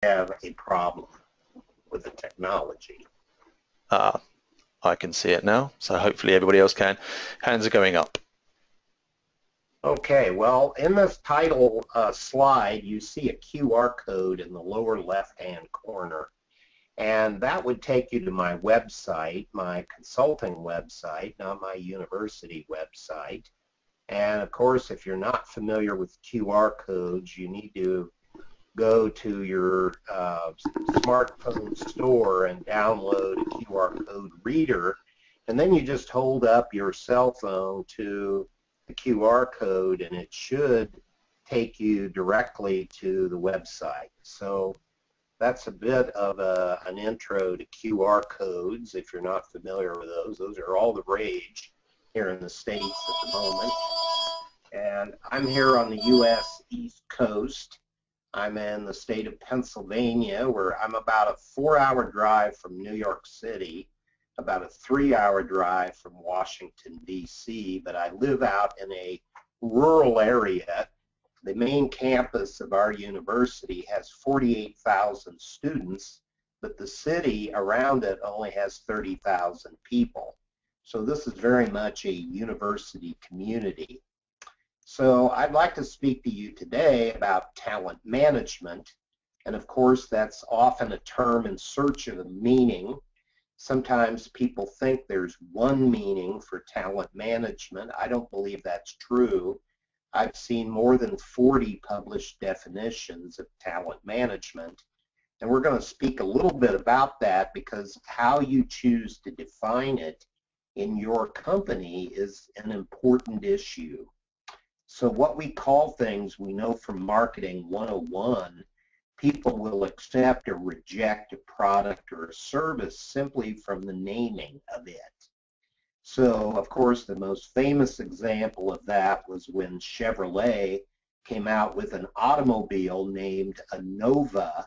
have a problem with the technology. I can see it now, so hopefully everybody else can. Hands are going up. Okay, well, in this title slide, you see a QR code in the lower left-hand corner, and that would take you to my website, my consulting website, not my university website. And of course, if you're not familiar with QR codes, you need to go to your smartphone store and download a QR code reader, and then you just hold up your cell phone to the QR code and it should take you directly to the website. So that's a bit of an intro to QR codes if you're not familiar with those. Those are all the rage here in the States at the moment. And I'm here on the U.S. East Coast. I'm in the state of Pennsylvania, where I'm about a 4-hour drive from New York City, about a 3-hour drive from Washington, D.C., but I live out in a rural area. The main campus of our university has 48,000 students, but the city around it only has 30,000 people. So this is very much a university community. So I'd like to speak to you today about talent management, and of course that's often a term in search of a meaning. Sometimes people think there's one meaning for talent management. I don't believe that's true. I've seen more than 40 published definitions of talent management, and we're going to speak a little bit about that because how you choose to define it in your company is an important issue. So what we call things, we know from Marketing 101, people will accept or reject a product or a service simply from the naming of it. So, of course, the most famous example of that was when Chevrolet came out with an automobile named a Nova.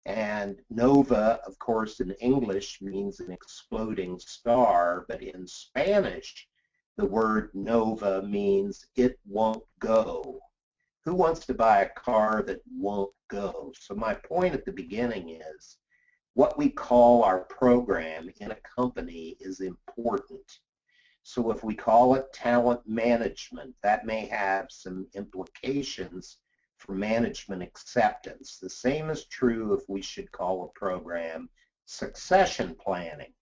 And Nova, of course, in English means an exploding star, but in Spanish, the word Nova means it won't go. Who wants to buy a car that won't go? So my point at the beginning is what we call our program in a company is important. So if we call it talent management, that may have some implications for management acceptance. The same is true if we should call a program succession planning.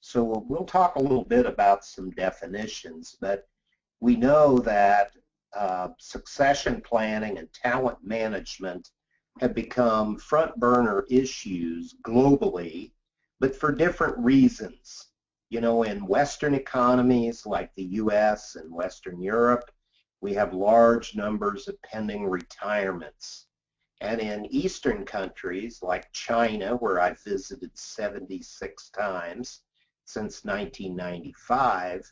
So we'll talk a little bit about some definitions, but we know that succession planning and talent management have become front burner issues globally, but for different reasons. You know, in Western economies like the U.S. and Western Europe, we have large numbers of pending retirements. And in Eastern countries like China, where I've visited 76 times since 1995,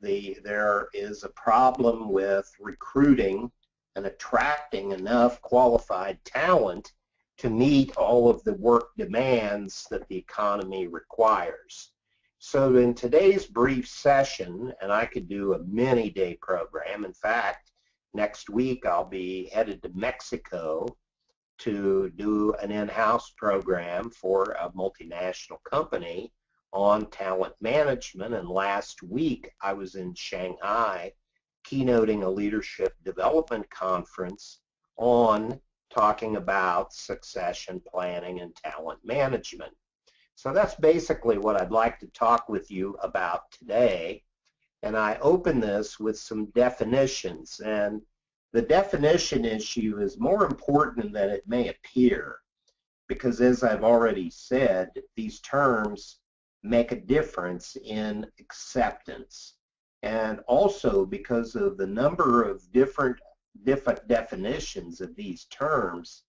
there is a problem with recruiting and attracting enough qualified talent to meet all of the work demands that the economy requires. So in today's brief session, and I could do a many-day program, in fact, next week I'll be headed to Mexico to do an in-house program for a multinational company on talent management, and last week I was in Shanghai keynoting a leadership development conference on talking about succession planning and talent management. So that's basically what I'd like to talk with you about today, and I open this with some definitions, and the definition issue is more important than it may appear because, as I've already said, these terms make a difference in acceptance, and also because of the number of different definitions of these terms.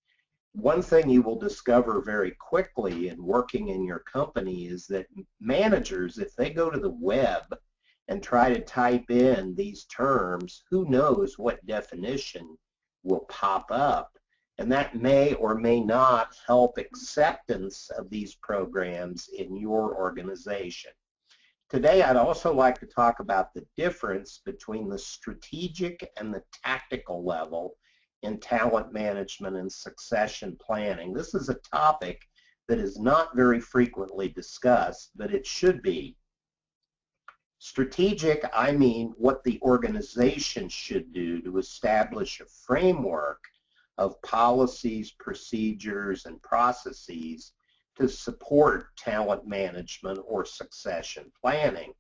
One thing you will discover very quickly in working in your company is that managers, if they go to the web and try to type in these terms, who knows what definition will pop up. And that may or may not help acceptance of these programs in your organization. Today, I'd also like to talk about the difference between the strategic and the tactical level in talent management and succession planning. This is a topic that is not very frequently discussed, but it should be. Strategic, I mean what the organization should do to establish a framework of policies, procedures, and processes to support talent management or succession planning.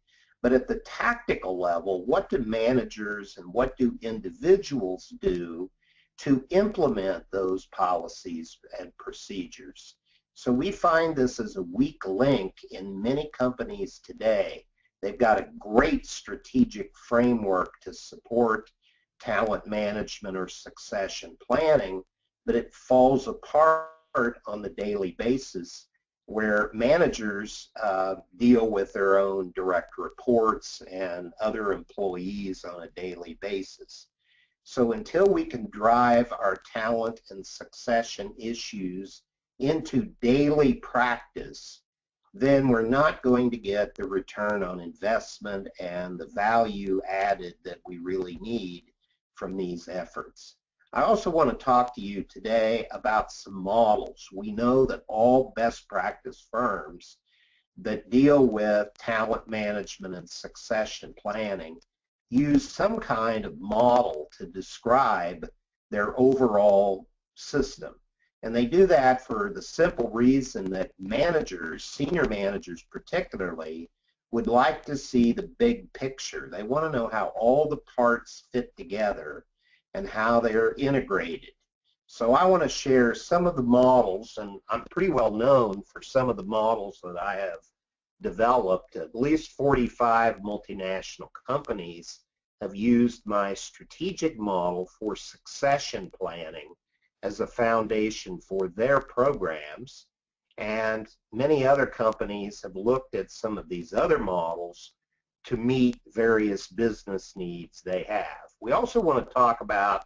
But at the tactical level, what do managers and what do individuals do to implement those policies and procedures? So we find this as a weak link in many companies today. They've got a great strategic framework to support talent management or succession planning, but it falls apart on the daily basis where managers deal with their own direct reports and other employees on a daily basis. So until we can drive our talent and succession issues into daily practice, then we're not going to get the return on investment and the value added that we really need from these efforts. I also want to talk to you today about some models. We know that all best practice firms that deal with talent management and succession planning use some kind of model to describe their overall system. And they do that for the simple reason that managers, senior managers particularly, would like to see the big picture. They want to know how all the parts fit together and how they're integrated. So I want to share some of the models, and I'm pretty well known for some of the models that I have developed. At least 45 multinational companies have used my strategic model for succession planning as a foundation for their programs, and many other companies have looked at some of these other models to meet various business needs they have. We also want to talk about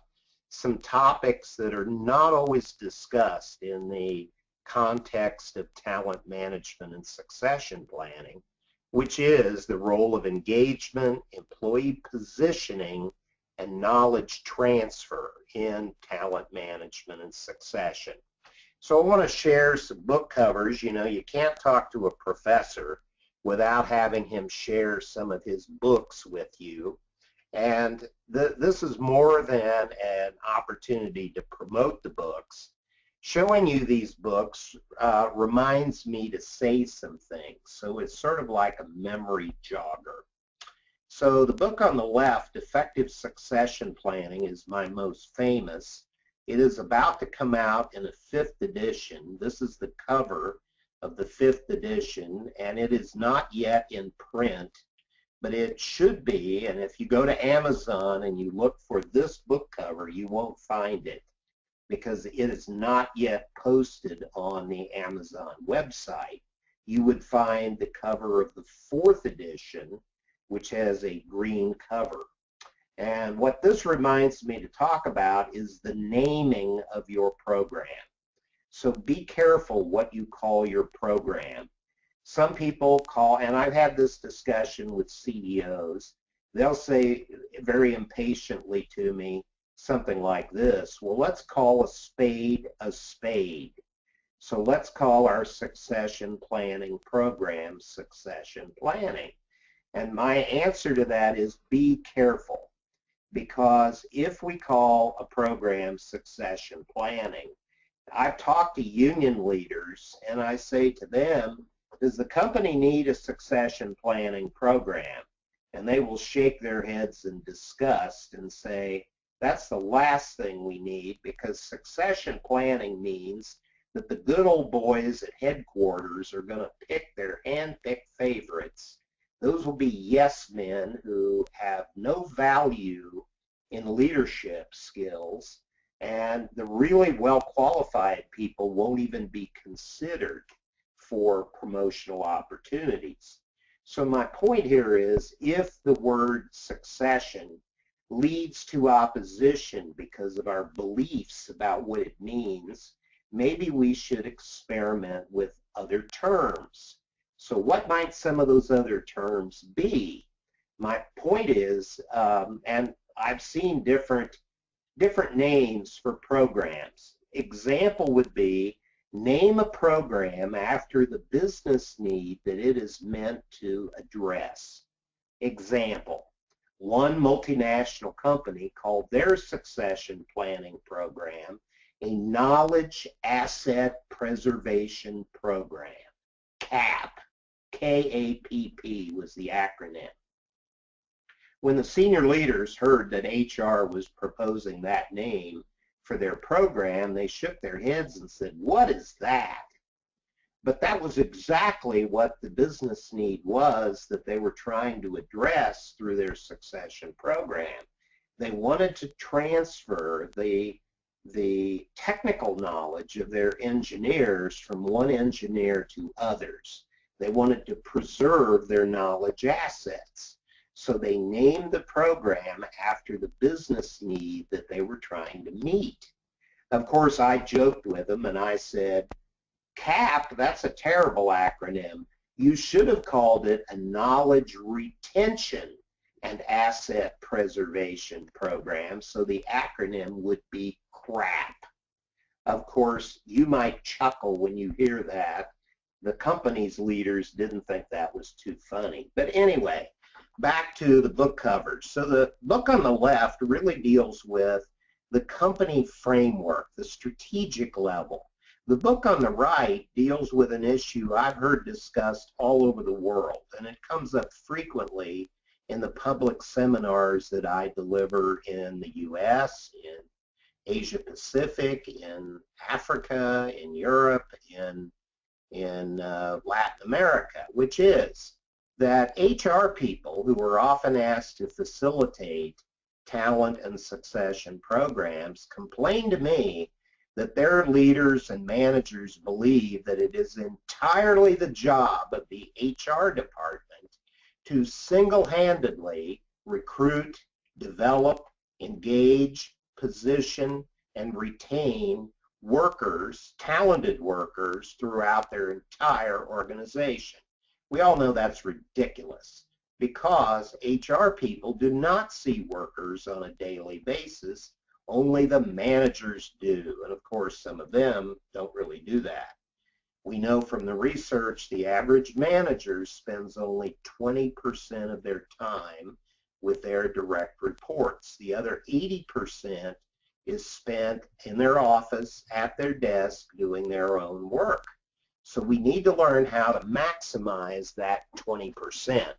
some topics that are not always discussed in the context of talent management and succession planning, which is the role of engagement, employee positioning, and knowledge transfer in talent management and succession. So I want to share some book covers. You know, you can't talk to a professor without having him share some of his books with you. And this is more than an opportunity to promote the books. Showing you these books reminds me to say some things. So it's sort of like a memory jogger. So the book on the left, Effective Succession Planning, is my most famous. It is about to come out in a 5th edition. This is the cover of the 5th edition, and it is not yet in print, but it should be. And if you go to Amazon and you look for this book cover, you won't find it because it is not yet posted on the Amazon website. You would find the cover of the 4th edition, which has a green cover. And what this reminds me to talk about is the naming of your program. So be careful what you call your program. Some people call, and I've had this discussion with CEOs, they'll say very impatiently to me something like this: well, let's call a spade a spade. So let's call our succession planning program succession planning. And my answer to that is be careful, because if we call a program succession planning, I've talked to union leaders and I say to them, does the company need a succession planning program? And they will shake their heads in disgust and say, that's the last thing we need, because succession planning means that the good old boys at headquarters are going to pick their hand-picked favorites. Those will be yes men who have no value in leadership skills, and the really well-qualified people won't even be considered for promotional opportunities. So my point here is, if the word succession leads to opposition because of our beliefs about what it means, maybe we should experiment with other terms. So what might some of those other terms be? My point is, and I've seen different different names for programs. Example would be, name a program after the business need that it is meant to address. Example, one multinational company called their succession planning program a Knowledge Asset Preservation Program. CAP, K-A-P-P was the acronym. When the senior leaders heard that HR was proposing that name for their program, they shook their heads and said, "What is that?" But that was exactly what the business need was that they were trying to address through their succession program. They wanted to transfer the technical knowledge of their engineers from one engineer to others. They wanted to preserve their knowledge assets. So they named the program after the business need that they were trying to meet. Of course, I joked with them and I said, CAP, that's a terrible acronym. You should have called it a Knowledge Retention and Asset Preservation Program, so the acronym would be CRAP. Of course, you might chuckle when you hear that. The company's leaders didn't think that was too funny. But anyway, back to the book covers. So the book on the left really deals with the company framework, the strategic level. The book on the right deals with an issue I've heard discussed all over the world, and it comes up frequently in the public seminars that I deliver in the U.S., in Asia Pacific, in Africa, in Europe, in Latin America, which is that HR people who are often asked to facilitate talent and succession programs complain to me that their leaders and managers believe that it is entirely the job of the HR department to single-handedly recruit, develop, engage, position, and retain workers, talented workers, throughout their entire organization. We all know that's ridiculous because HR people do not see workers on a daily basis. Only the managers do, and of course some of them don't really do that. We know from the research the average manager spends only 20% of their time with their direct reports. The other 80% is spent in their office, at their desk, doing their own work. So we need to learn how to maximize that 20%.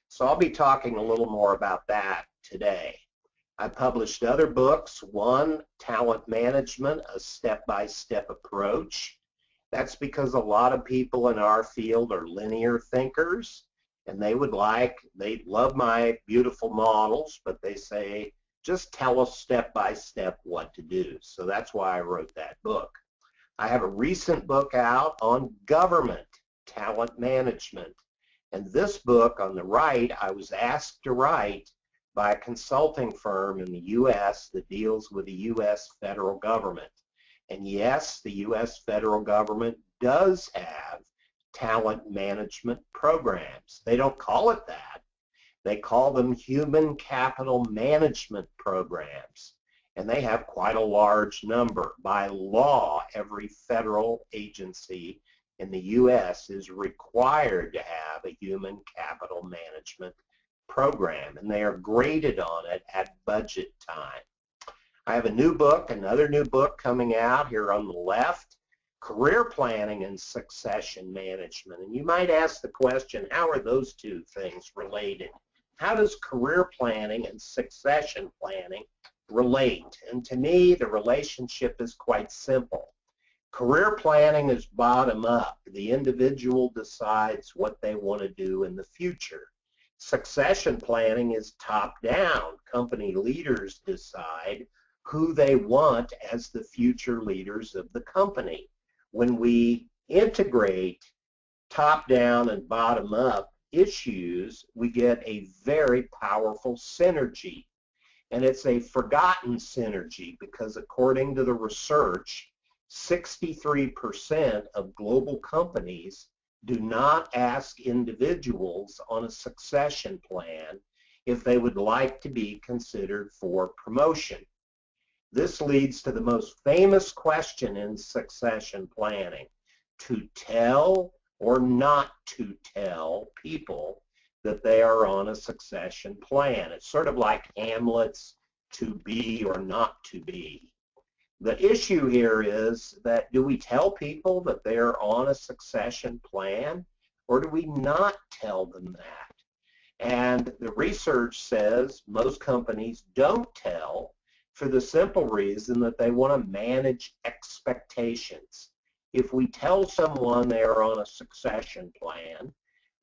So I'll be talking a little more about that today. I published other books. One, Talent Management, a step-by-step approach. That's because a lot of people in our field are linear thinkers, and they love my beautiful models, but they say, just tell us step by step what to do. So that's why I wrote that book. I have a recent book out on government talent management. And this book on the right, I was asked to write by a consulting firm in the U.S. that deals with the U.S. federal government. And yes, the U.S. federal government does have talent management programs. They don't call it that. They call them human capital management programs. And they have quite a large number. By law, every federal agency in the U.S. is required to have a human capital management program, and they are graded on it at budget time. I have a new book, another new book coming out here on the left, Career Planning and Succession Management. And you might ask the question, how are those two things related? How does career planning and succession planning relate? And to me, the relationship is quite simple. Career planning is bottom up. The individual decides what they want to do in the future. Succession planning is top down. Company leaders decide who they want as the future leaders of the company. When we integrate top down and bottom up issues, we get a very powerful synergy. And it's a forgotten synergy because according to the research, 63% of global companies do not ask individuals on a succession plan if they would like to be considered for promotion. This leads to the most famous question in succession planning: to tell or not to tell people that they are on a succession plan. It's sort of like Hamlet's to be or not to be. The issue here is that, do we tell people that they're on a succession plan, or do we not tell them that? And the research says most companies don't tell, for the simple reason that they want to manage expectations. If we tell someone they are on a succession plan,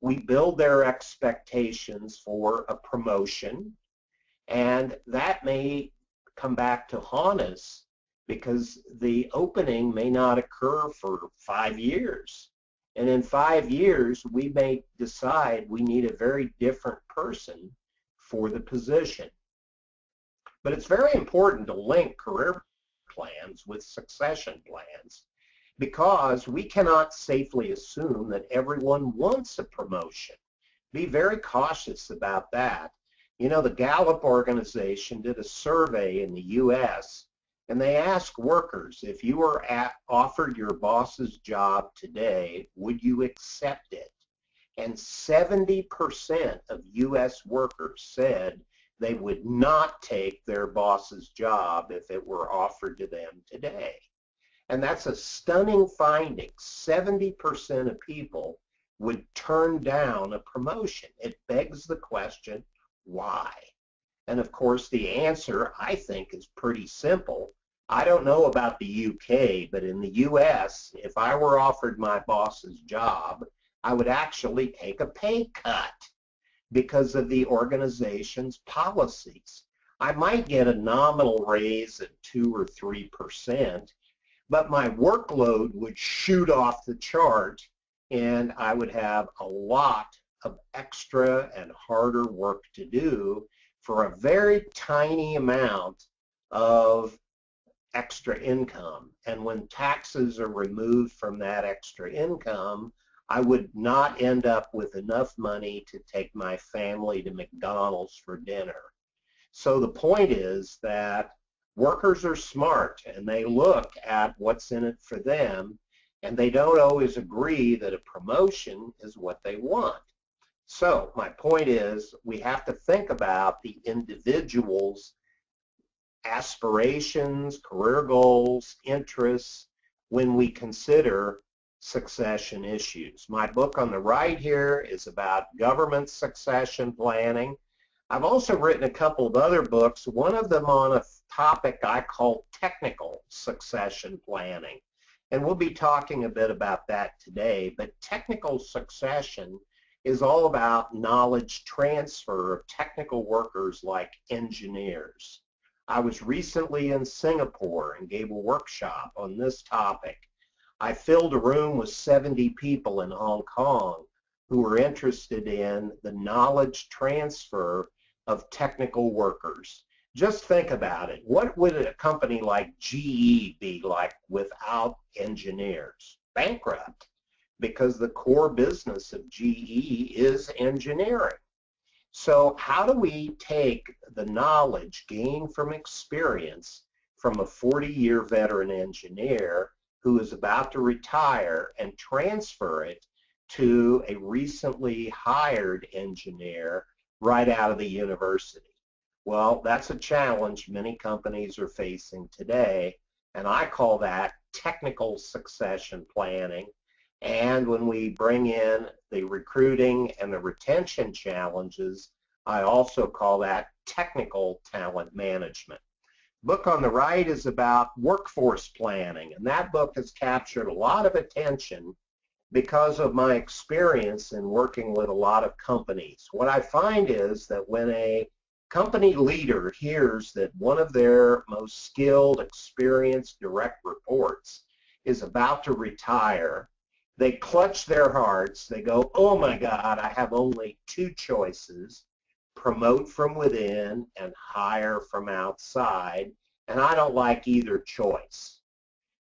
we build their expectations for a promotion, and that may come back to haunt us because the opening may not occur for 5 years. And in 5 years, we may decide we need a very different person for the position. But it's very important to link career plans with succession plans, because we cannot safely assume that everyone wants a promotion. Be very cautious about that. You know, the Gallup organization did a survey in the U.S., and they asked workers, if you were offered your boss's job today, would you accept it? And 70% of U.S. workers said they would not take their boss's job if it were offered to them today. And that's a stunning finding. 70% of people would turn down a promotion. It begs the question, why? And of course, the answer, I think, is pretty simple. I don't know about the UK, but in the US, if I were offered my boss's job, I would actually take a pay cut because of the organization's policies. I might get a nominal raise at 2 or 3%, but my workload would shoot off the chart, and I would have a lot of extra and harder work to do for a very tiny amount of extra income. And when taxes are removed from that extra income, I would not end up with enough money to take my family to McDonald's for dinner. So the point is that workers are smart, and they look at what's in it for them, and they don't always agree that a promotion is what they want. So my point is, we have to think about the individual's aspirations, career goals, interests when we consider succession issues. My book on the right here is about government succession planning. I've also written a couple of other books, one of them on a topic I call technical succession planning. And we'll be talking a bit about that today. But technical succession is all about knowledge transfer of technical workers like engineers. I was recently in Singapore and gave a workshop on this topic. I filled a room with 70 people in Hong Kong who were interested in the knowledge transfer of technical workers. Just think about it. What would a company like GE be like without engineers? Bankrupt, because the core business of GE is engineering. So how do we take the knowledge gained from experience from a 40-year veteran engineer who is about to retire and transfer it to a recently hired engineer right out of the university? Well, that's a challenge many companies are facing today, and I call that technical succession planning. And when we bring in the recruiting and the retention challenges, I also call that technical talent management. The book on the right is about workforce planning, and that book has captured a lot of attention because of my experience in working with a lot of companies. What I find is that when a company leader hears that one of their most skilled, experienced direct reports is about to retire, they clutch their hearts. They go, oh my God, I have only two choices: promote from within and hire from outside, and I don't like either choice.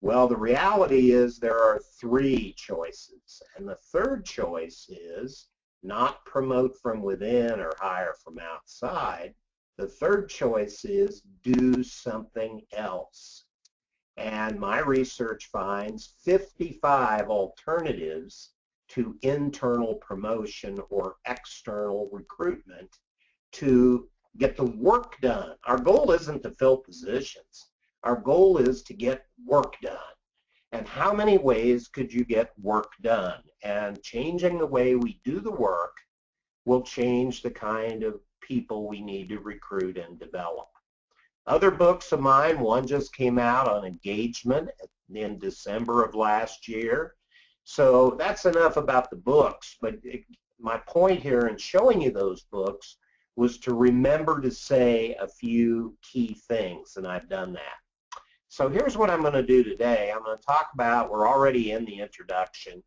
Well, the reality is there are three choices, and the third choice is not promote from within or hire from outside, The third choice is do something else. And my research finds 55 alternatives to internal promotion or external recruitment to get the work done. Our goal isn't to fill positions. Our goal is to get work done. And how many ways could you get work done? And changing the way we do the work will change the kind of people we need to recruit and develop. Other books of mine, one just came out on engagement in December of last year. So that's enough about the books, but my point here in showing you those books was to remember to say a few key things, and I've done that. So here's what I'm going to do today. I'm going to talk about, we're already in the introduction,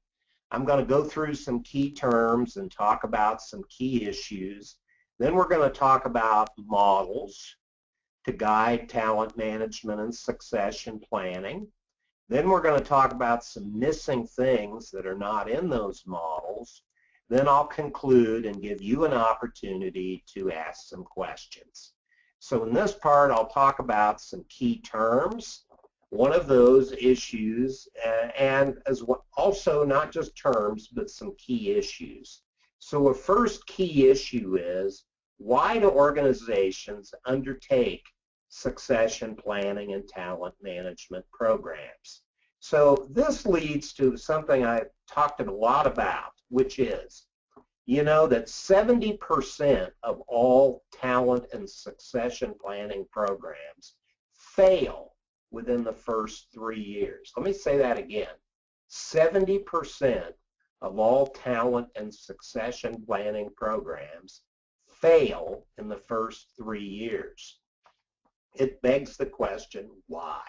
I'm going to go through some key terms and talk about some key issues. Then we're going to talk about models to guide talent management and succession planning. Then we're going to talk about some missing things that are not in those models. Then I'll conclude and give you an opportunity to ask some questions. So in this part, I'll talk about some key terms. One of those issues, and as well, also not just terms, but some key issues. So a first key issue is, why do organizations undertake succession planning and talent management programs? So this leads to something I've talked a lot about, which is, you know, that 70% of all talent and succession planning programs fail within the first 3 years. Let me say that again. 70% of all talent and succession planning programs fail in the first 3 years. It begs the question, why?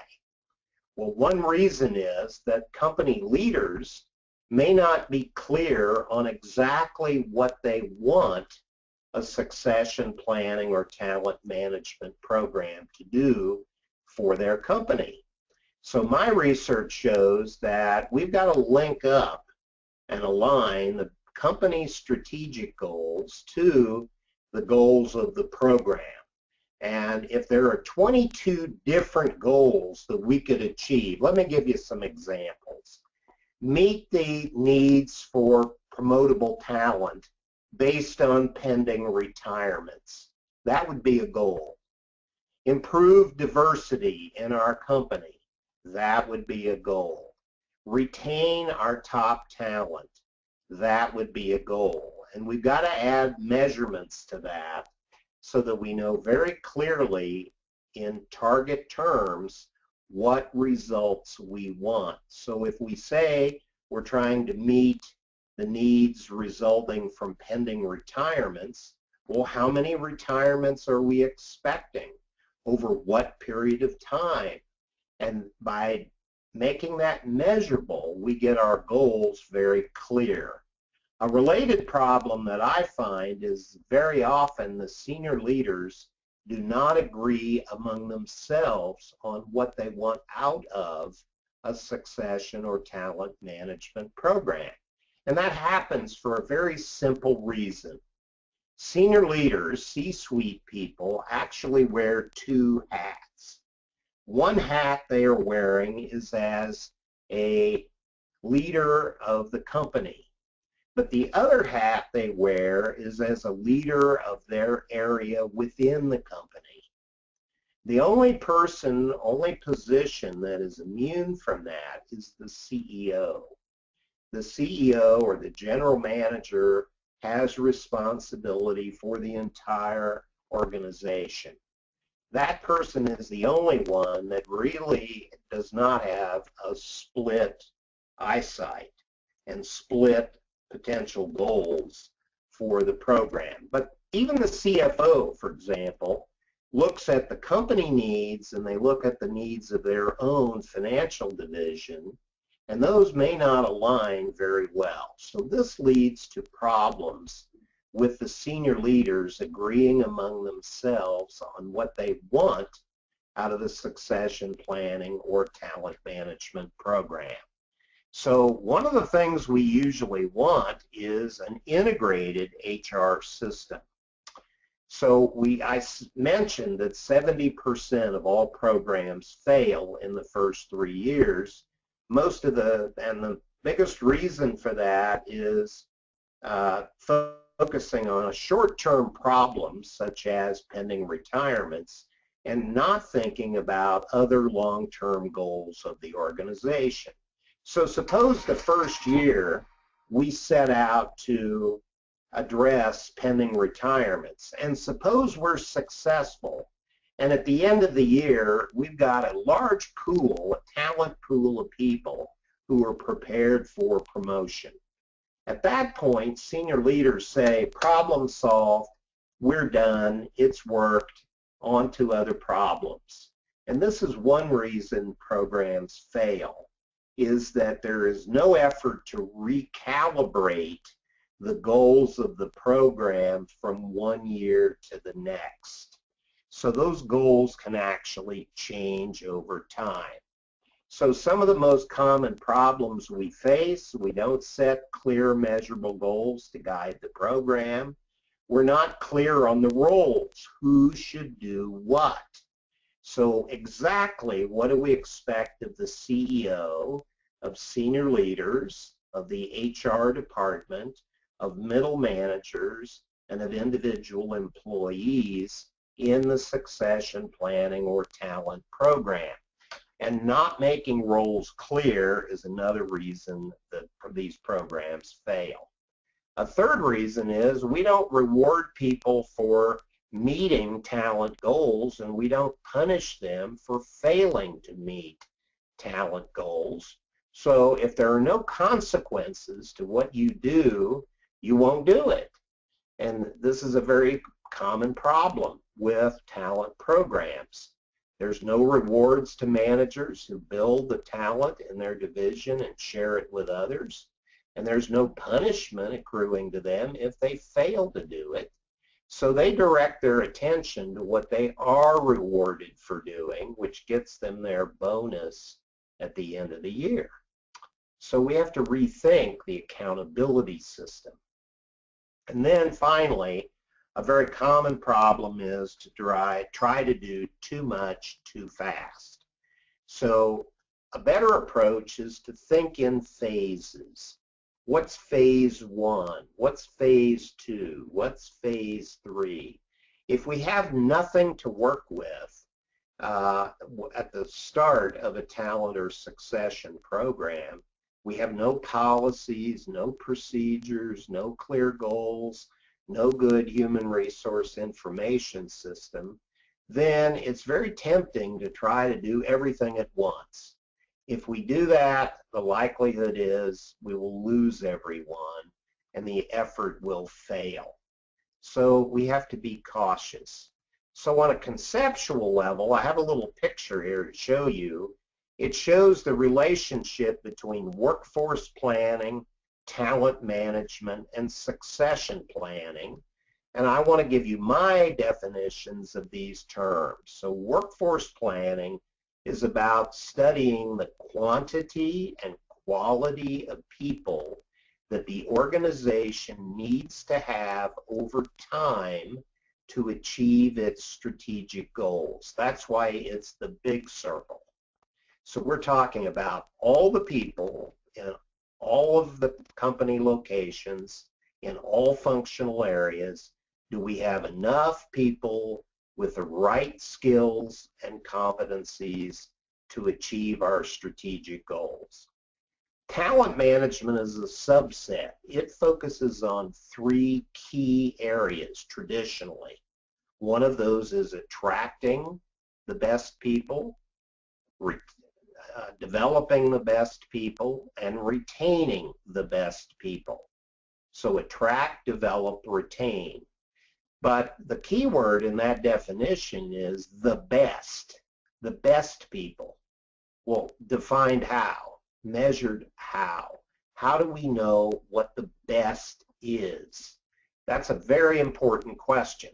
Well, one reason is that company leaders may not be clear on exactly what they want a succession planning or talent management program to do for their company. So my research shows that we've got to link up and align the company's strategic goals to the goals of the program. And if there are 22 different goals that we could achieve, let me give you some examples. Meet the needs for promotable talent based on pending retirements. That would be a goal. Improve diversity in our company. That would be a goal. Retain our top talent. That would be a goal. And we've got to add measurements to that so that we know very clearly in target terms what results we want. So if we say we're trying to meet the needs resulting from pending retirements, well, how many retirements are we expecting? Over what period of time? And by making that measurable, we get our goals very clear. A related problem that I find is very often the senior leaders do not agree among themselves on what they want out of a succession or talent management program. And that happens for a very simple reason. Senior leaders, C-suite people, actually wear two hats. One hat they are wearing is as a leader of the company. But the other hat they wear is as a leader of their area within the company. The only position that is immune from that is the CEO. The CEO or the general manager has responsibility for the entire organization. That person is the only one that really does not have a split eyesight and split potential goals for the program. But even the CFO, for example, looks at the company needs and they look at the needs of their own financial division, and those may not align very well. So this leads to problems with the senior leaders agreeing among themselves on what they want out of the succession planning or talent management program. So one of the things we usually want is an integrated HR system. So I mentioned that 70% of all programs fail in the first 3 years. And the biggest reason for that is focusing on short-term problems such as pending retirements and not thinking about other long-term goals of the organization. So suppose the first year we set out to address pending retirements, and suppose we're successful, and at the end of the year we've got a large pool, a talent pool of people who are prepared for promotion. At that point, senior leaders say, problem solved, we're done, it's worked, on to other problems. And this is one reason programs fail, is that there is no effort to recalibrate the goals of the program from one year to the next. So those goals can actually change over time. So some of the most common problems we face, we don't set clear measurable goals to guide the program. We're not clear on the roles, who should do what. So exactly what do we expect of the CEO, of senior leaders, of the HR department, of middle managers, and of individual employees in the succession planning or talent program? And not making roles clear is another reason that these programs fail. A third reason is we don't reward people for meeting talent goals, and we don't punish them for failing to meet talent goals. So if there are no consequences to what you do, you won't do it. And this is a very common problem with talent programs. There's no rewards to managers who build the talent in their division and share it with others. And there's no punishment accruing to them if they fail to do it. So they direct their attention to what they are rewarded for doing, which gets them their bonus at the end of the year. So we have to rethink the accountability system. And then finally, a very common problem is to try to do too much too fast. So a better approach is to think in phases. What's phase 1? What's phase 2? What's phase 3? If we have nothing to work with at the start of a talent or succession program, we have no policies, no procedures, no clear goals, no good human resource information system, then it's very tempting to try to do everything at once. If we do that, the likelihood is we will lose everyone and the effort will fail. So we have to be cautious. So on a conceptual level, I have a little picture here to show you. It shows the relationship between workforce planning, talent management, and succession planning. And I want to give you my definitions of these terms. So workforce planning is about studying the quantity and quality of people that the organization needs to have over time to achieve its strategic goals. That's why it's the big circle. So we're talking about all the people in all of the company locations, in all functional areas. Do we have enough people with the right skills and competencies to achieve our strategic goals? Talent management is a subset. It focuses on 3 key areas traditionally. One of those is attracting the best people, developing the best people, and retaining the best people. So attract, develop, retain. But the key word in that definition is the best people. Well, defined how? Measured how? How do we know what the best is? That's a very important question.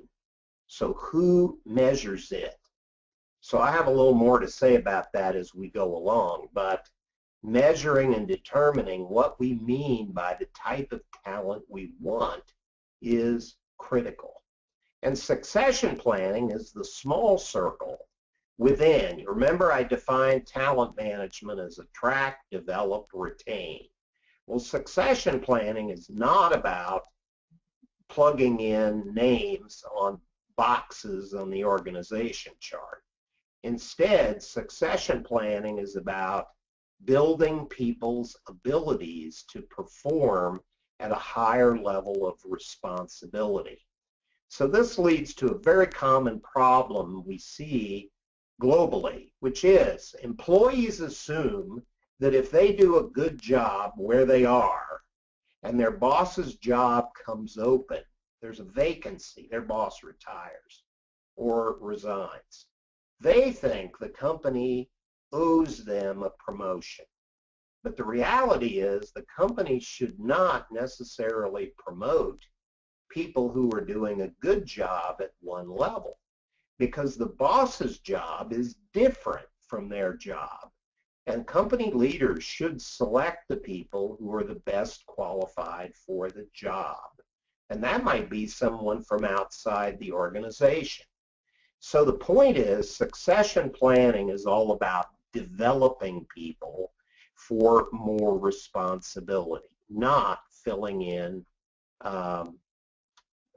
So who measures it? So I have a little more to say about that as we go along, but measuring and determining what we mean by the type of talent we want is critical. And succession planning is the small circle within. Remember, I defined talent management as attract, develop, retain. Well, succession planning is not about plugging in names on boxes on the organization chart. Instead, succession planning is about building people's abilities to perform at a higher level of responsibility. So this leads to a very common problem we see globally, which is employees assume that if they do a good job where they are and their boss's job comes open, there's a vacancy, their boss retires or resigns, they think the company owes them a promotion. But the reality is the company should not necessarily promote people who are doing a good job at one level, because the boss's job is different from their job. And company leaders should select the people who are the best qualified for the job. And that might be someone from outside the organization. So the point is, succession planning is all about developing people for more responsibility, not filling in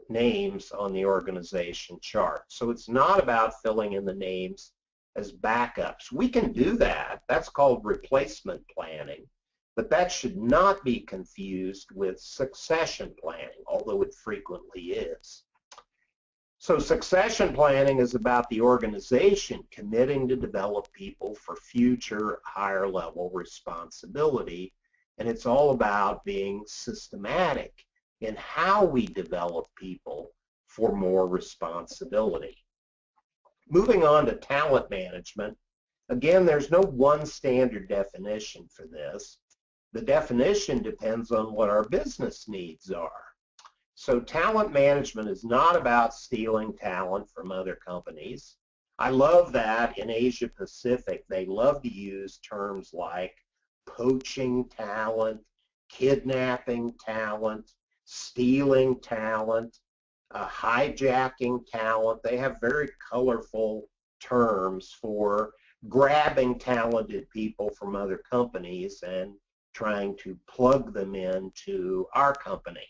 names on the organization chart. So it's not about filling in the names as backups. We can do that. That's called replacement planning. But that should not be confused with succession planning, although it frequently is. So succession planning is about the organization committing to develop people for future higher level responsibility. And it's all about being systematic in how we develop people for more responsibility. Moving on to talent management, again, there's no one standard definition for this. The definition depends on what our business needs are. So talent management is not about stealing talent from other companies. I love that in Asia Pacific, they love to use terms like poaching talent, kidnapping talent, stealing talent, hijacking talent. They have very colorful terms for grabbing talented people from other companies and trying to plug them into our company.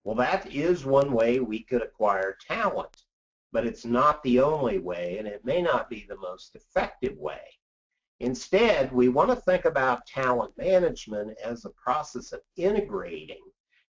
Well, that is one way we could acquire talent, but it's not the only way, and it may not be the most effective way. Instead, we want to think about talent management as a process of integrating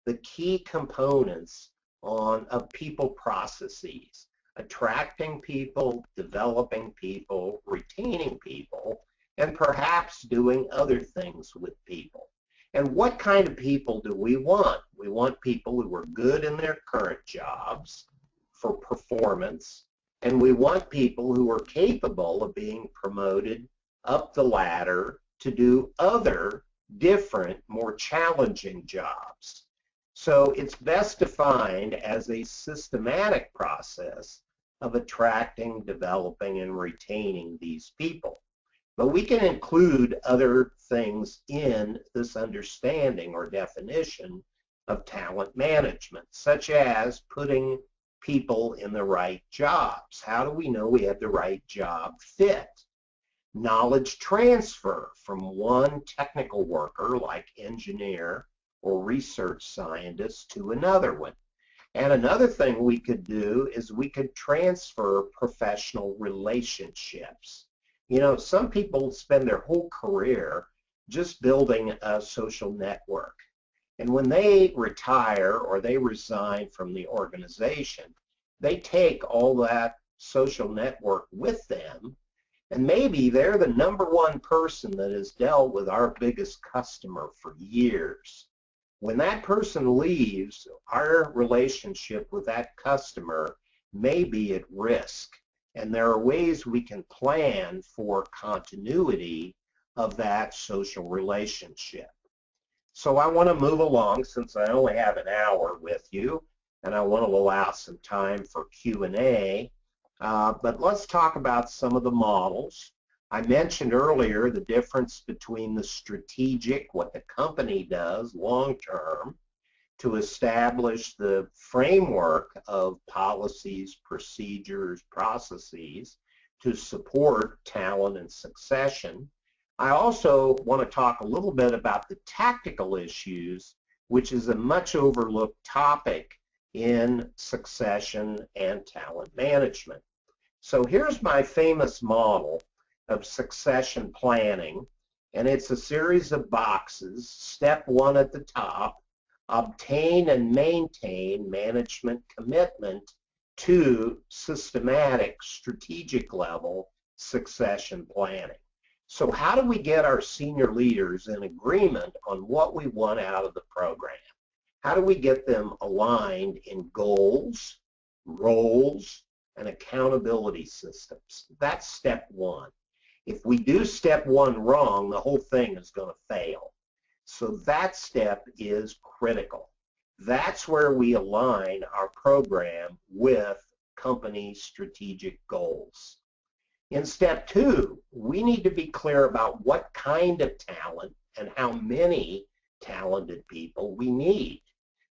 the key components of people processes, attracting people, developing people, retaining people, and perhaps doing other things with people. And what kind of people do we want? We want people who are good in their current jobs for performance, and we want people who are capable of being promoted up the ladder to do other different, more challenging jobs. So it's best defined as a systematic process of attracting, developing, and retaining these people. But we can include other things in this understanding or definition of talent management, such as putting people in the right jobs. How do we know we have the right job fit? Knowledge transfer from one technical worker like engineer or research scientist to another one. And another thing we could do is we could transfer professional relationships. You know, some people spend their whole career just building a social network. And when they retire or they resign from the organization, they take all that social network with them. And maybe they're the #1 person that has dealt with our biggest customer for years. When that person leaves, our relationship with that customer may be at risk. And there are ways we can plan for continuity of that social relationship. So I want to move along since I only have an hour with you, and I want to allow some time for Q&A. But let's talk about some of the models. I mentioned earlier the difference between the strategic, what the company does long term, to establish the framework of policies, procedures, processes to support talent and succession. I also want to talk a little bit about the tactical issues, which is a much overlooked topic in succession and talent management. So here's my famous model of succession planning, and it's a series of boxes. Step 1 at the top, obtain and maintain management commitment to systematic, strategic level succession planning. So how do we get our senior leaders in agreement on what we want out of the program? How do we get them aligned in goals, roles, and accountability systems? That's step 1. If we do step 1 wrong, the whole thing is going to fail. So that step is critical. That's where we align our program with company strategic goals. In step 2, we need to be clear about what kind of talent and how many talented people we need.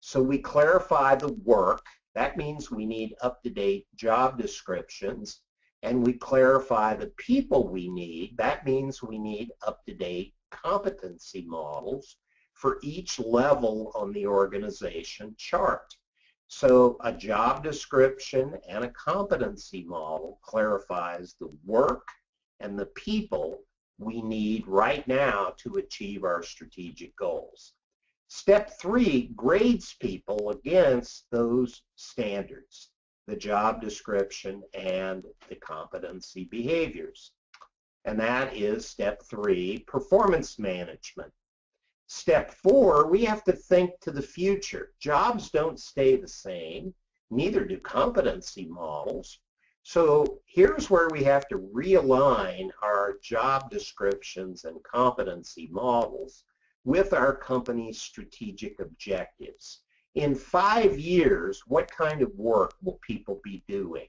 So we clarify the work. That means we need up-to-date job descriptions, and we clarify the people we need. That means we need up-to-date competency models for each level on the organization chart. So a job description and a competency model clarifies the work and the people we need right now to achieve our strategic goals. Step 3 grades people against those standards, the job description and the competency behaviors. And that is step 3, performance management. Step 4, we have to think to the future. Jobs don't stay the same, neither do competency models. So here's where we have to realign our job descriptions and competency models with our company's strategic objectives. In 5 years, what kind of work will people be doing?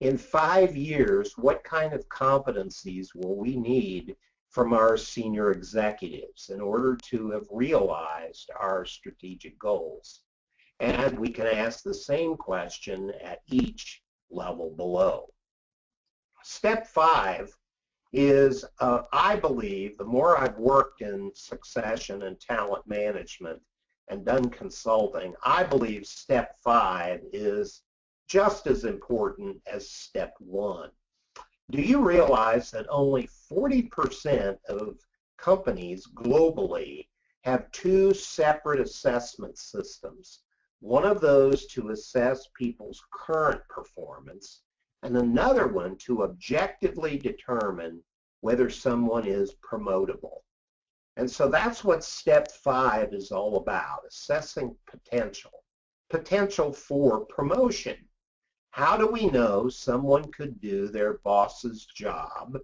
In 5 years, what kind of competencies will we need from our senior executives in order to have realized our strategic goals? And we can ask the same question at each level below. Step 5 is, I believe, the more I've worked in succession and talent management and done consulting, I believe step 5 is just as important as step 1. Do you realize that only 40% of companies globally have 2 separate assessment systems? One of those to assess people's current performance, and another one to objectively determine whether someone is promotable. And so that's what step 5 is all about, assessing potential. Potential for promotion. How do we know someone could do their boss's job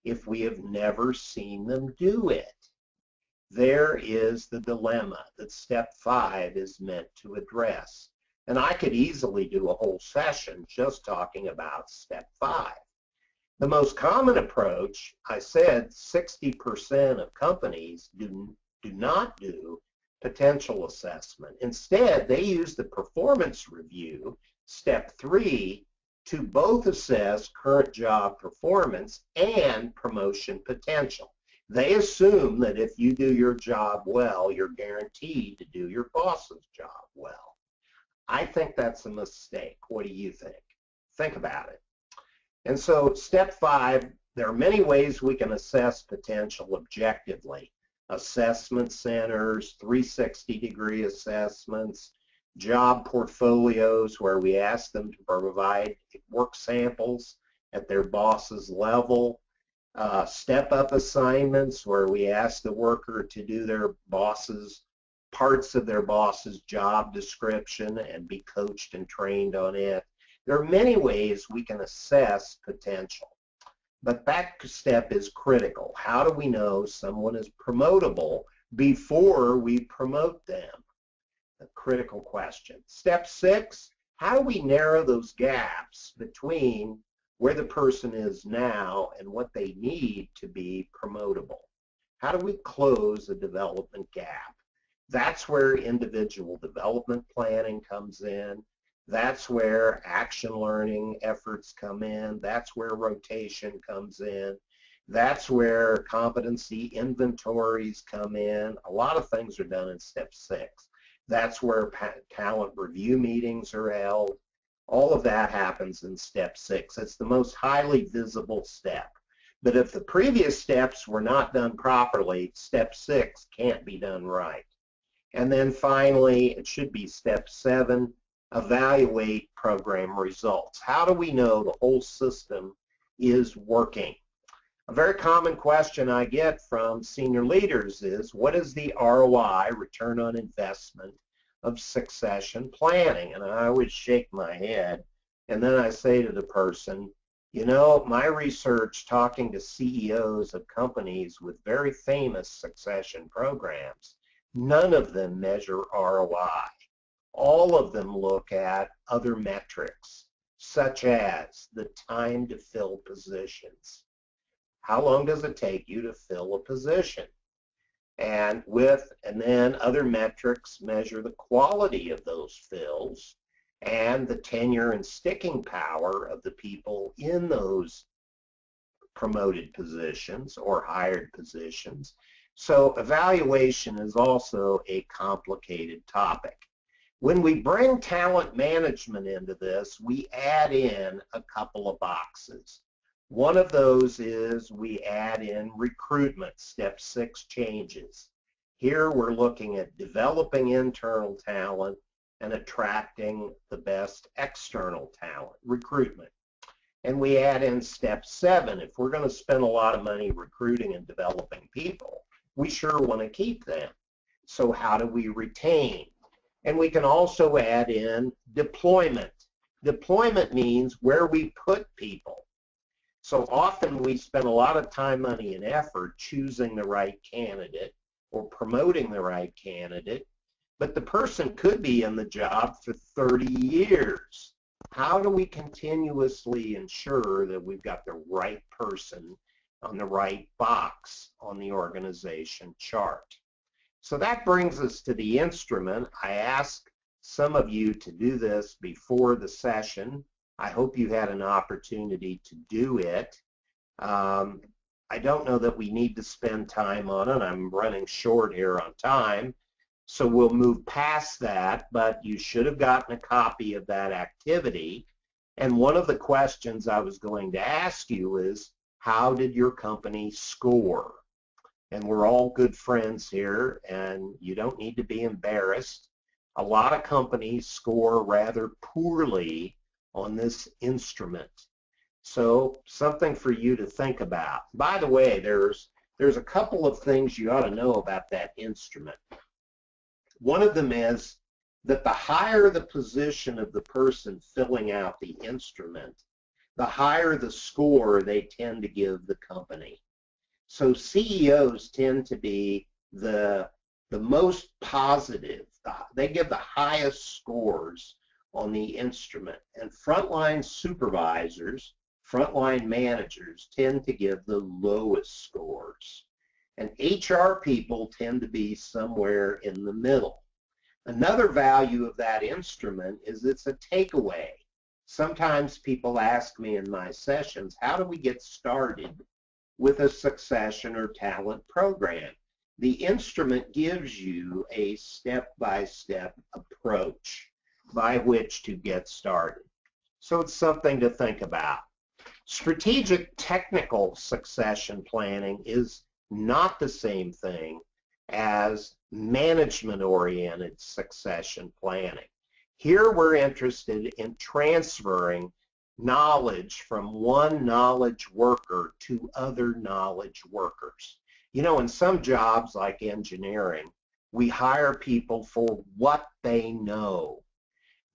if we have never seen them do it? There is the dilemma that step 5 is meant to address. And I could easily do a whole session just talking about step 5. The most common approach, I said 60% of companies do not do potential assessment. Instead, they use the performance review, step 3, to both assess current job performance and promotion potential. They assume that if you do your job well, you're guaranteed to do your boss's job well. I think that's a mistake. What do you think? Think about it. And so step 5, there are many ways we can assess potential objectively. Assessment centers, 360-degree assessments, job portfolios where we ask them to provide work samples at their boss's level, step-up assignments where we ask the worker to do their boss's parts of their boss's job description and be coached and trained on it. There are many ways we can assess potential, but that step is critical. How do we know someone is promotable before we promote them? A critical question. Step 6, how do we narrow those gaps between where the person is now and what they need to be promotable? How do we close a development gap? That's where individual development planning comes in. That's where action learning efforts come in. That's where rotation comes in. That's where competency inventories come in. A lot of things are done in step 6. That's where talent review meetings are held. All of that happens in step 6. It's the most highly visible step. But if the previous steps were not done properly, step 6 can't be done right. And then finally, it should be step 7, evaluate program results. How do we know the whole system is working? A very common question I get from senior leaders is, what is the ROI, return on investment, of succession planning? And I always shake my head, and then I say to the person, you know, my research talking to CEOs of companies with very famous succession programs, none of them measure ROI. All of them look at other metrics, such as the time to fill positions. How long does it take you to fill a position? And then other metrics measure the quality of those fills and the tenure and sticking power of the people in those promoted positions or hired positions. So evaluation is also a complicated topic. When we bring talent management into this, we add in a couple of boxes. One of those is we add in recruitment, step 6 changes. Here we're looking at developing internal talent and attracting the best external talent, recruitment. And we add in step 7. If we're going to spend a lot of money recruiting and developing people, we sure want to keep them. So how do we retain? And we can also add in deployment. Deployment means where we put people. So often we spend a lot of time, money, and effort choosing the right candidate or promoting the right candidate, but the person could be in the job for 30 years. How do we continuously ensure that we've got the right person on the right box on the organization chart? So that brings us to the instrument. I asked some of you to do this before the session. I hope you had an opportunity to do it. I don't know that we need to spend time on it. I'm running short here on time, so we'll move past that, but you should have gotten a copy of that activity. And one of the questions I was going to ask you is, how did your company score? And we're all good friends here, and you don't need to be embarrassed. A lot of companies score rather poorly on this instrument. So something for you to think about. By the way, there's a couple of things you ought to know about that instrument. One of them is that the higher the position of the person filling out the instrument, the higher the score they tend to give the company. So CEOs tend to be the most positive. They give the highest scores on the instrument. And frontline supervisors, frontline managers tend to give the lowest scores. And HR people tend to be somewhere in the middle. Another value of that instrument is it's a takeaway. Sometimes people ask me in my sessions, how do we get started with a succession or talent program? The instrument gives you a step-by-step approach by which to get started. So it's something to think about. Strategic technical succession planning is not the same thing as management-oriented succession planning. Here we're interested in transferring knowledge from one knowledge worker to other knowledge workers. You know, in some jobs like engineering, we hire people for what they know.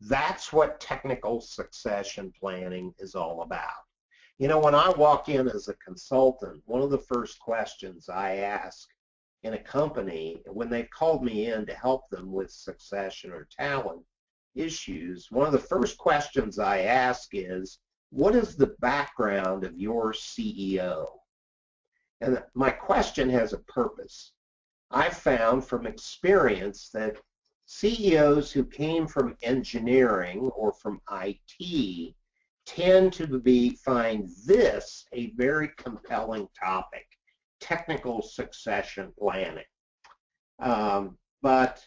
That's what technical succession planning is all about. You know, when I walk in as a consultant, one of the first questions I ask in a company, when they've called me in to help them with succession or talent issues, one of the first questions I ask is, what is the background of your CEO? And my question has a purpose. I found from experience that CEOs who came from engineering or from IT tend to find this a very compelling topic, technical succession planning. But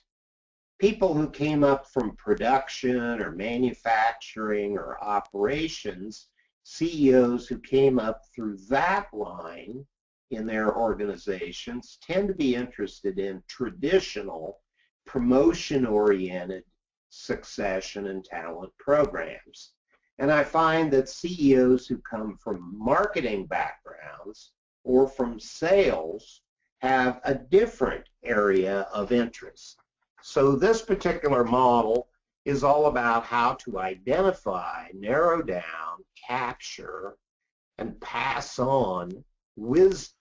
people who came up from production or manufacturing or operations, CEOs who came up through that line in their organizations tend to be interested in traditional promotion-oriented succession and talent programs. And I find that CEOs who come from marketing backgrounds or from sales have a different area of interest. So this particular model is all about how to identify, narrow down, capture, and pass on wisdom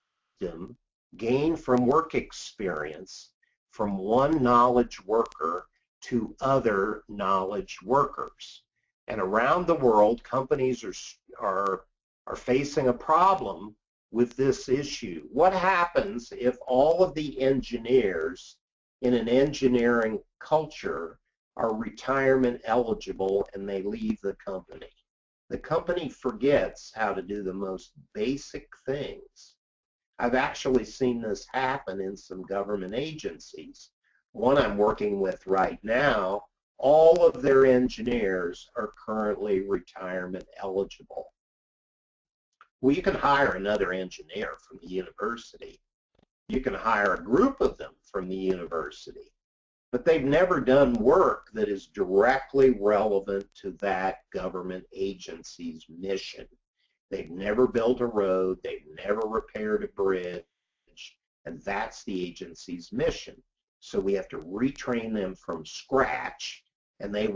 gained from work experience from one knowledge worker to other knowledge workers. And around the world, companies are facing a problem with this issue. What happens if all of the engineers in an engineering culture are retirement eligible and they leave the company? The company forgets how to do the most basic things. I've actually seen this happen in some government agencies. One I'm working with right now, all of their engineers are currently retirement eligible. Well, you can hire another engineer from the university. You can hire a group of them from the university. But they've never done work that is directly relevant to that government agency's mission. They've never built a road, they've never repaired a bridge, and that's the agency's mission. So we have to retrain them from scratch, and they've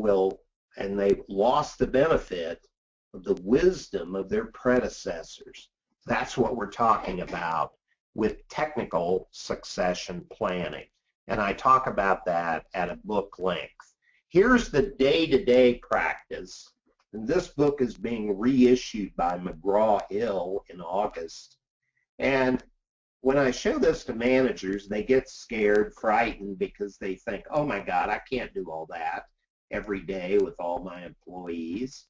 lost the benefit of the wisdom of their predecessors. That's what we're talking about with technical succession planning. And I talk about that at a book length. Here's the day-to-day practice. And this book is being reissued by McGraw-Hill in August. And when I show this to managers, they get scared, frightened, because they think, oh my God, I can't do all that every day with all my employees.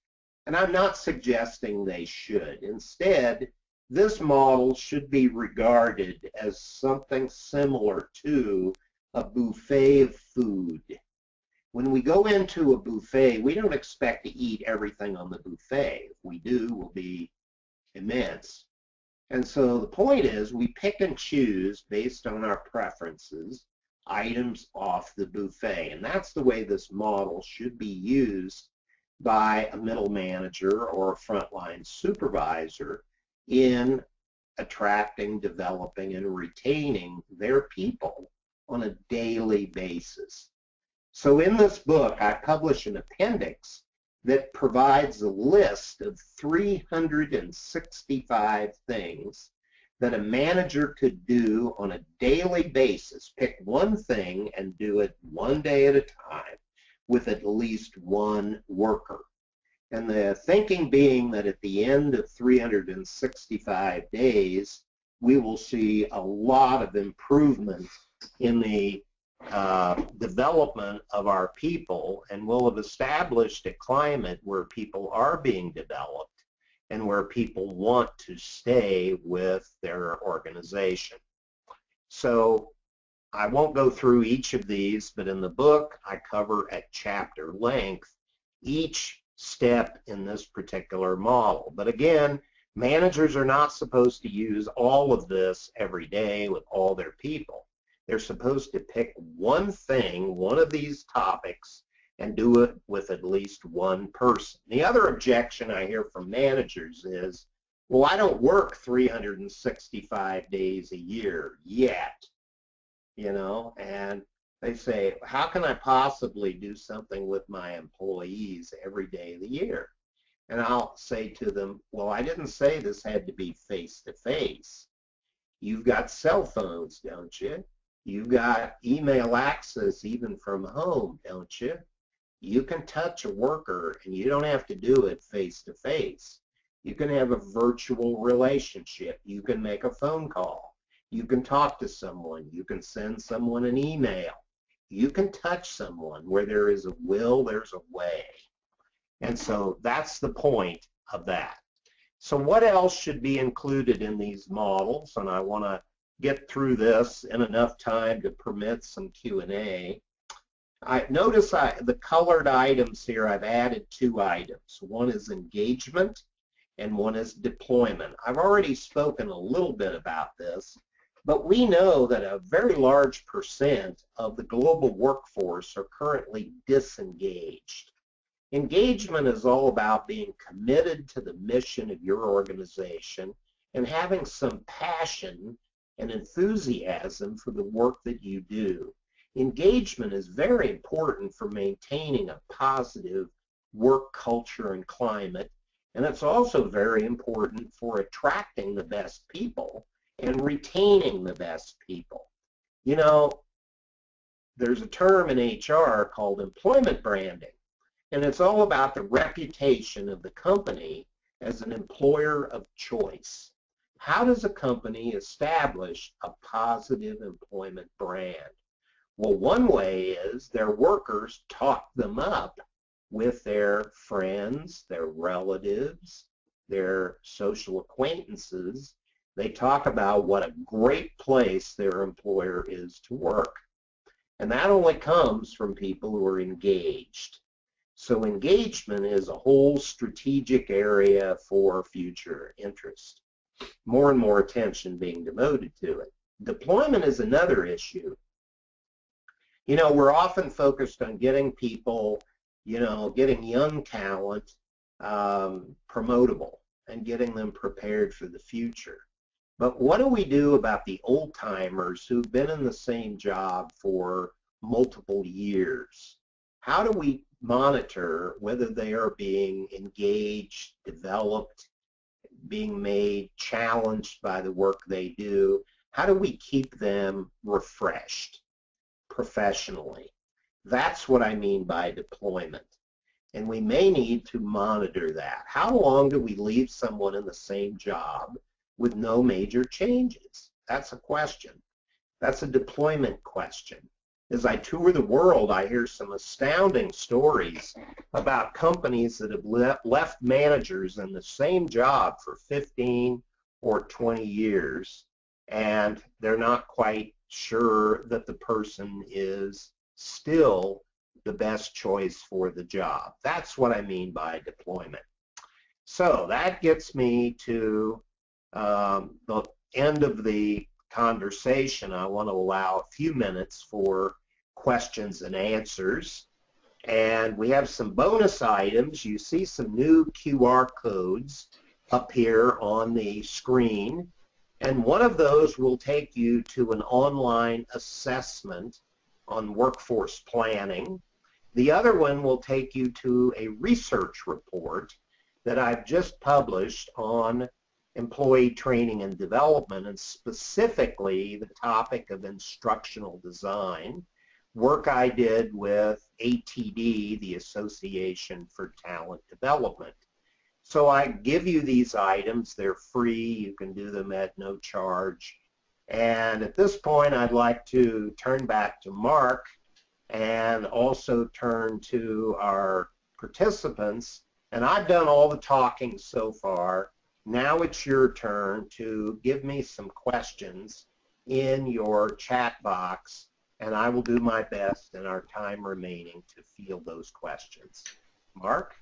And I'm not suggesting they should. Instead, this model should be regarded as something similar to a buffet of food. When we go into a buffet, we don't expect to eat everything on the buffet. If we do, we'll be immense. And so the point is we pick and choose based on our preferences items off the buffet. And that's the way this model should be used by a middle manager or a frontline supervisor in attracting, developing, and retaining their people on a daily basis. So in this book, I publish an appendix that provides a list of 365 things that a manager could do on a daily basis. Pick one thing and do it one day at a time with at least one worker. And the thinking being that at the end of 365 days, we will see a lot of improvement in the development of our people, and we'll have established a climate where people are being developed and where people want to stay with their organization. So I won't go through each of these, but in the book I cover at chapter length each step in this particular model. But again, managers are not supposed to use all of this every day with all their people. They're supposed to pick one thing, one of these topics, and do it with at least one person. The other objection I hear from managers is, well, I don't work 365 days a year yet, you know, and they say, how can I possibly do something with my employees every day of the year? And I'll say to them, well, I didn't say this had to be face-to-face. You've got cell phones, don't you? You've got email access even from home, don't you? You can touch a worker and you don't have to do it face-to-face. You can have a virtual relationship. You can make a phone call. You can talk to someone. You can send someone an email. You can touch someone. Where there is a will, there's a way. And so that's the point of that. So what else should be included in these models? And I want to get through this in enough time to permit some Q&A. Notice the colored items here, I've added two items. One is engagement and one is deployment. I've already spoken a little bit about this, but we know that a very large percent of the global workforce are currently disengaged. Engagement is all about being committed to the mission of your organization and having some passion and enthusiasm for the work that you do. Engagement is very important for maintaining a positive work culture and climate, and it's also very important for attracting the best people and retaining the best people. You know, there's a term in HR called employment branding, and it's all about the reputation of the company as an employer of choice. How does a company establish a positive employment brand? Well, one way is their workers talk them up with their friends, their relatives, their social acquaintances. They talk about what a great place their employer is to work. And that only comes from people who are engaged. So engagement is a whole strategic area for future interest. More and more attention being devoted to it. Deployment is another issue. You know, we're often focused on getting people, getting young talent promotable and getting them prepared for the future. But what do we do about the old timers who've been in the same job for multiple years? How do we monitor whether they are being engaged, developed, being made challenged by the work they do? How do we keep them refreshed professionally? That's what I mean by deployment. And we may need to monitor that. How long do we leave someone in the same job with no major changes? That's a question. That's a deployment question. As I tour the world, I hear some astounding stories about companies that have left managers in the same job for 15 or 20 years, and they're not quite sure that the person is still the best choice for the job. That's what I mean by deployment. So that gets me to the end of the conversation. I want to allow a few minutes for questions and answers. And we have some bonus items. You see some new QR codes up here on the screen. And one of those will take you to an online assessment on workforce planning. The other one will take you to a research report that I've just published on employee training and development, and specifically the topic of instructional design, work I did with ATD, the Association for Talent Development. So I give you these items. They're free. You can do them at no charge. And at this point, I'd like to turn back to Mark and also turn to our participants. And I've done all the talking so far. Now it's your turn to give me some questions in your chat box, and I will do my best in our time remaining to field those questions. Mark?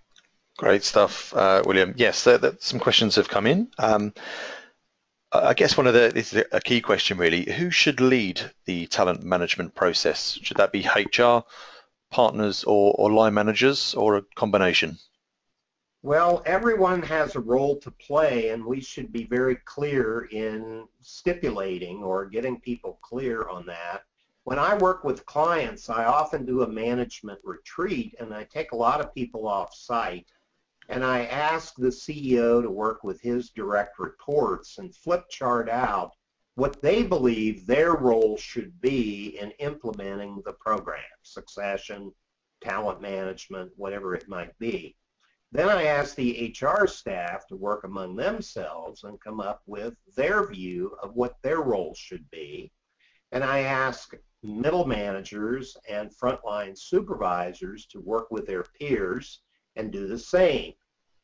Great stuff, William. Yes, some questions have come in. I guess this is a key question really. Who should lead the talent management process? Should that be HR, partners, or line managers, or a combination? Well, everyone has a role to play, and we should be very clear in stipulating or getting people clear on that. When I work with clients, I often do a management retreat, and I take a lot of people off site, and I ask the CEO to work with his direct reports and flip chart out what they believe their role should be in implementing the program, succession, talent management, whatever it might be. Then I ask the HR staff to work among themselves and come up with their view of what their roles should be. And I ask middle managers and frontline supervisors to work with their peers and do the same.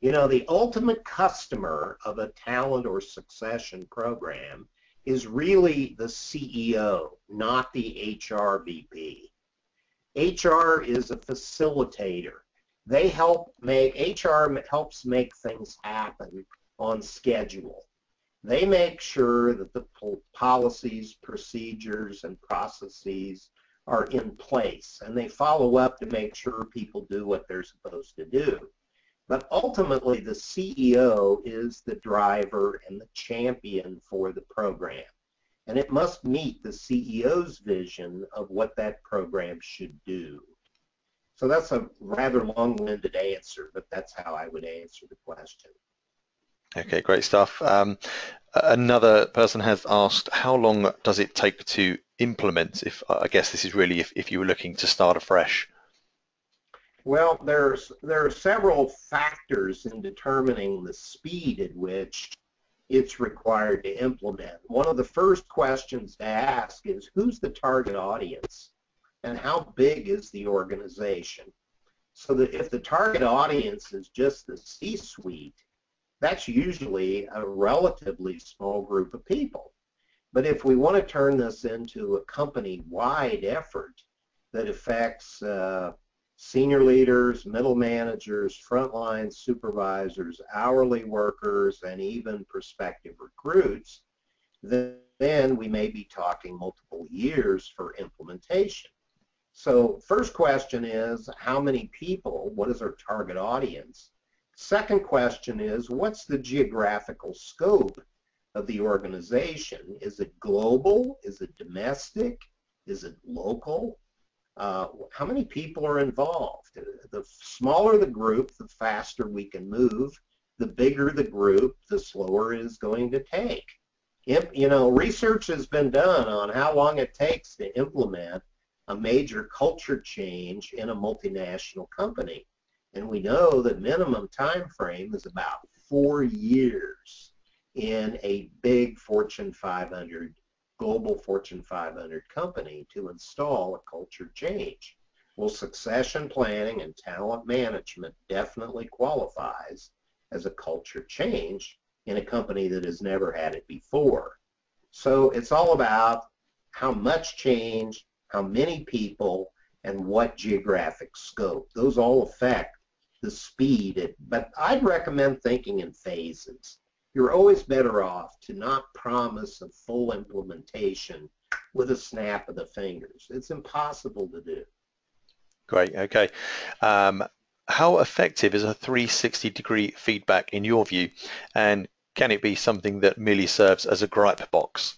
You know, the ultimate customer of a talent or succession program is really the CEO, not the HR VP. HR is a facilitator. HR helps make things happen on schedule. They make sure that the policies, procedures, and processes are in place, and they follow up to make sure people do what they're supposed to do. But ultimately, the CEO is the driver and the champion for the program, and it must meet the CEO's vision of what that program should do. So that's a rather long-winded answer, but that's how I would answer the question. Okay, great stuff. Another person has asked, how long does it take to implement? If I guess this is really if you were looking to start afresh. Well, there are several factors in determining the speed at which it's required to implement. One of the first questions to ask is, who's the target audience and how big is the organization? So that if the target audience is just the C-suite, that's usually a relatively small group of people. But if we want to turn this into a company-wide effort that affects senior leaders, middle managers, frontline supervisors, hourly workers, and even prospective recruits, then we may be talking multiple years for implementation. So first question is, how many people? What is our target audience? Second question is, what's the geographical scope of the organization? Is it global? Is it domestic? Is it local? How many people are involved? The smaller the group, the faster we can move. The bigger the group, the slower it is going to take. You know, research has been done on how long it takes to implement a major culture change in a multinational company. And we know the minimum time frame is about 4 years in a big Fortune 500, global Fortune 500 company to install a culture change. Well, succession planning and talent management definitely qualifies as a culture change in a company that has never had it before. So it's all about how much change, how many people, and what geographic scope. Those all affect the speed, but I'd recommend thinking in phases. You're always better off to not promise a full implementation with a snap of the fingers. It's impossible to do. Great, okay. How effective is a 360-degree feedback in your view, and can it be something that merely serves as a gripe box?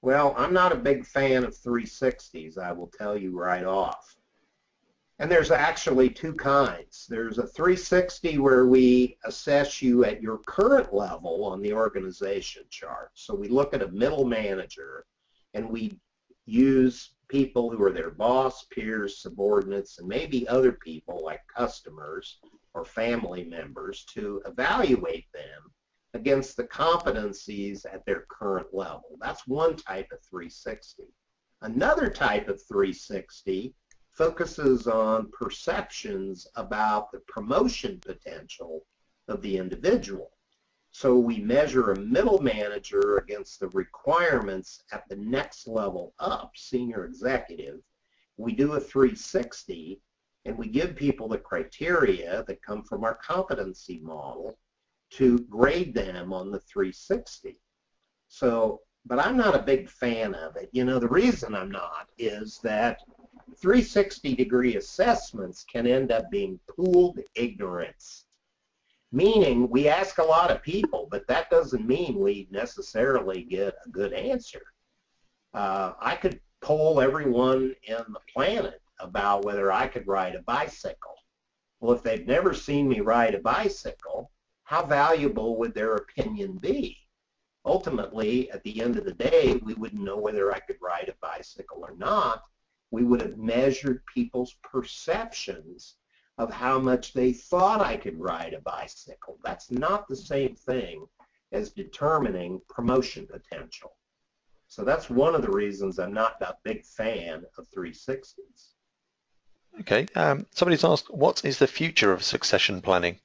Well, I'm not a big fan of 360s, I will tell you right off. And there's actually two kinds. There's a 360 where we assess you at your current level on the organization chart. So we look at a middle manager and we use people who are their boss, peers, subordinates, and maybe other people like customers or family members to evaluate them against the competencies at their current level. That's one type of 360. Another type of 360 focuses on perceptions about the promotion potential of the individual. So we measure a middle manager against the requirements at the next level up, senior executive. We do a 360 and we give people the criteria that come from our competency model to grade them on the 360. So, but I'm not a big fan of it. You know, the reason I'm not is that 360-degree assessments can end up being pooled ignorance, meaning we ask a lot of people, but that doesn't mean we necessarily get a good answer. I could poll everyone in the planet about whether I could ride a bicycle. Well, if they've never seen me ride a bicycle, how valuable would their opinion be? Ultimately, at the end of the day, we wouldn't know whether I could ride a bicycle or not. We would have measured people's perceptions of how much they thought I could ride a bicycle. That's not the same thing as determining promotion potential. So that's one of the reasons I'm not a big fan of 360s. Okay. Somebody's asked, what is the future of succession planning?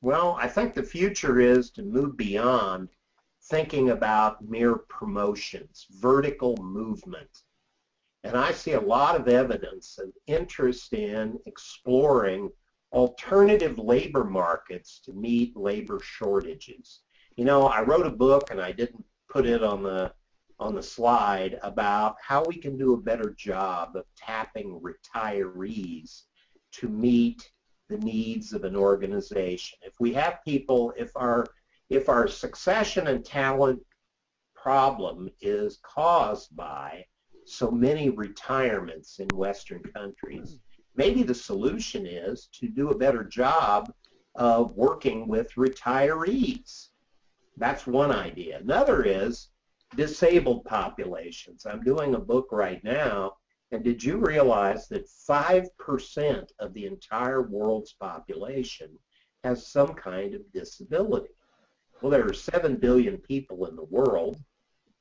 Well, I think the future is to move beyond thinking about mere promotions, vertical movement. And I see a lot of evidence and interest in exploring alternative labor markets to meet labor shortages. You know, I wrote a book, and I didn't put it on the slide, about how we can do a better job of tapping retirees to meet the needs of an organization. If we have people, if our succession and talent problem is caused by so many retirements in Western countries, maybe the solution is to do a better job of working with retirees. That's one idea. Another is disabled populations. I'm doing a book right now, and did you realize that 5% of the entire world's population has some kind of disability? Well, there are 7 billion people in the world.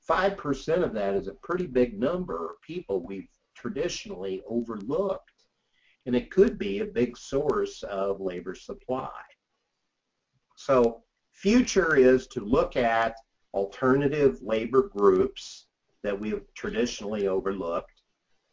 5% of that is a pretty big number of people we've traditionally overlooked, and it could be a big source of labor supply. So future is to look at alternative labor groups that we've traditionally overlooked.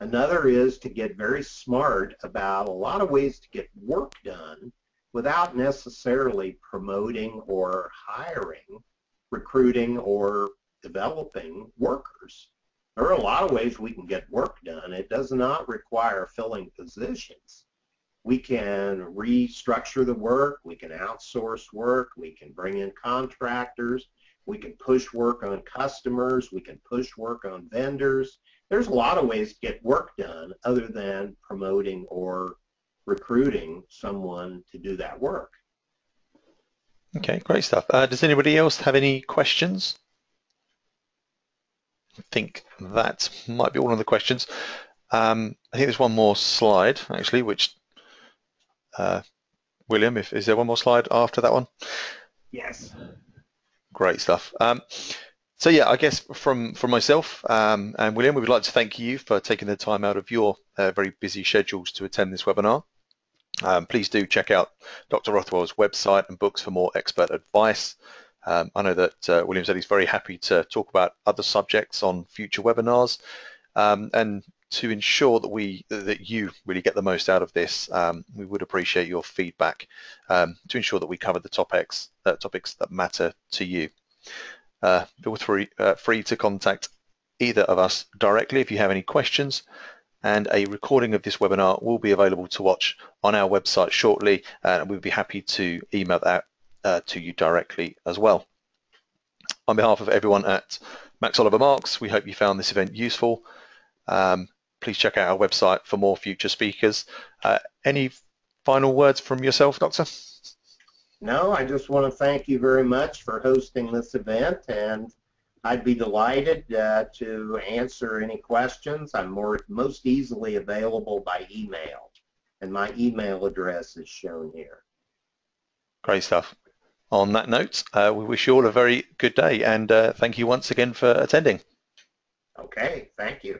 Another is to get very smart about a lot of ways to get work done without necessarily promoting or hiring, recruiting, or developing workers. There are a lot of ways we can get work done. It does not require filling positions. We can restructure the work, we can outsource work, we can bring in contractors, we can push work on customers, we can push work on vendors. There's a lot of ways to get work done other than promoting or recruiting someone to do that work. Okay, great stuff. Does anybody else have any questions? I think that might be all of the questions. I think there's one more slide, actually, which, William, is there one more slide after that one? Yes. Great stuff. So yeah, I guess from myself and William, we would like to thank you for taking the time out of your very busy schedules to attend this webinar. Please do check out Dr. Rothwell's website and books for more expert advice. I know that William said he's very happy to talk about other subjects on future webinars, and to ensure that you really get the most out of this, we would appreciate your feedback to ensure that we cover the topics that matter to you. Feel free to contact either of us directly if you have any questions, and a recording of this webinar will be available to watch on our website shortly, and we'd be happy to email that to you directly as well. On behalf of everyone at Max Oliver Marcs, we hope you found this event useful. Please check out our website for more future speakers. Any final words from yourself, Doctor? No, I just want to thank you very much for hosting this event, and I'd be delighted to answer any questions. I'm most easily available by email, and my email address is shown here. Great stuff. On that note, we wish you all a very good day, and thank you once again for attending. Okay, thank you.